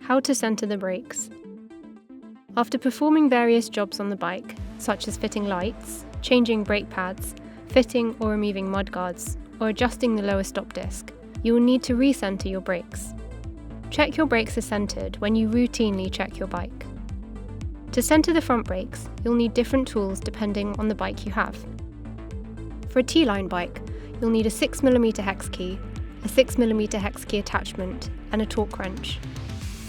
How to centre the brakes. After performing various jobs on the bike, such as fitting lights, changing brake pads, fitting or removing mudguards, or adjusting the lower stop disc, you will need to recenter your brakes. Check your brakes are centred when you routinely check your bike. To centre the front brakes, you'll need different tools depending on the bike you have. For a T Line bike, you'll need a 6mm hex key, a 6mm hex key attachment, and a torque wrench.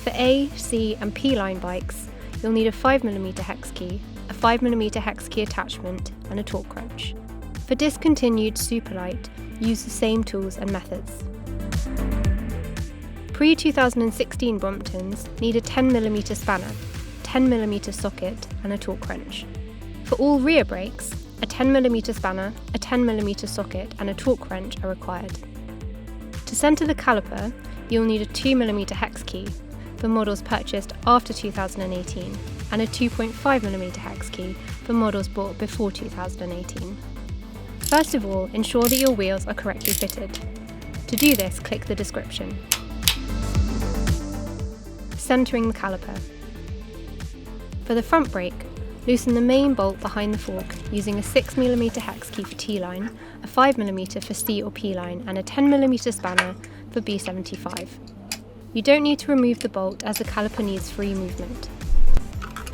For A, C and P Line bikes, you'll need a 5mm hex key, a 5mm hex key attachment, and a torque wrench. For discontinued Superlight, use the same tools and methods. Pre-2016 Bromptons need a 10mm spanner, 10mm socket, and a torque wrench. For all rear brakes, a 10mm spanner, a 10mm socket, and a torque wrench are required. To centre the caliper, you'll need a 2mm hex key for models purchased after 2018, and a 2.5mm hex key for models bought before 2018. First of all, ensure that your wheels are correctly fitted. To do this, click the description. Centering the caliper. For the front brake, loosen the main bolt behind the fork using a 6mm hex key for T Line, a 5mm for C or P Line, and a 10mm spanner for B75. You don't need to remove the bolt as the caliper needs free movement.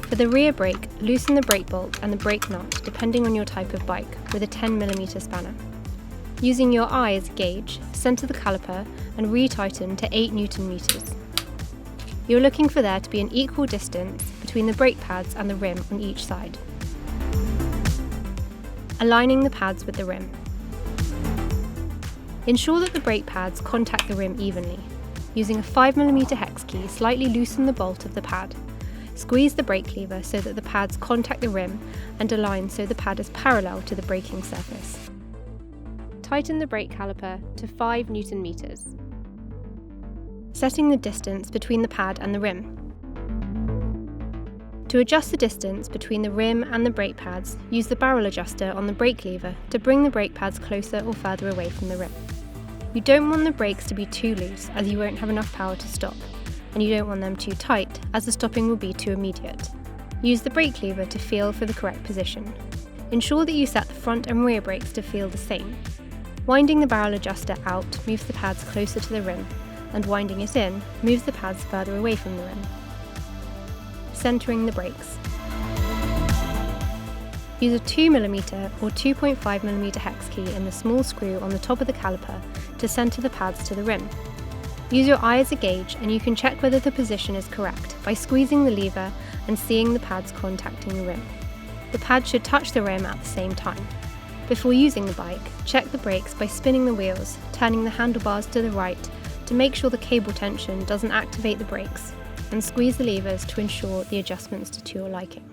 For the rear brake, loosen the brake bolt and the brake nut depending on your type of bike with a 10mm spanner. Using your eye as a gauge, centre the caliper and retighten to 8 Nm. You're looking for there to be an equal distance between the brake pads and the rim on each side. Aligning the pads with the rim. Ensure that the brake pads contact the rim evenly. Using a 5mm hex key, slightly loosen the bolt of the pad. Squeeze the brake lever so that the pads contact the rim and align so the pad is parallel to the braking surface. Tighten the brake caliper to 5 Nm. Setting the distance between the pad and the rim. To adjust the distance between the rim and the brake pads, use the barrel adjuster on the brake lever to bring the brake pads closer or further away from the rim. You don't want the brakes to be too loose as you won't have enough power to stop, and you don't want them too tight as the stopping will be too immediate. Use the brake lever to feel for the correct position. Ensure that you set the front and rear brakes to feel the same. Winding the barrel adjuster out moves the pads closer to the rim, and winding it in moves the pads further away from the rim. Centering the brakes. Use a 2mm or 2.5mm hex key in the small screw on the top of the caliper to centre the pads to the rim. Use your eye as a gauge and you can check whether the position is correct by squeezing the lever and seeing the pads contacting the rim. The pads should touch the rim at the same time. Before using the bike, check the brakes by spinning the wheels, turning the handlebars to the right to make sure the cable tension doesn't activate the brakes, and squeeze the levers to ensure the adjustments to your liking.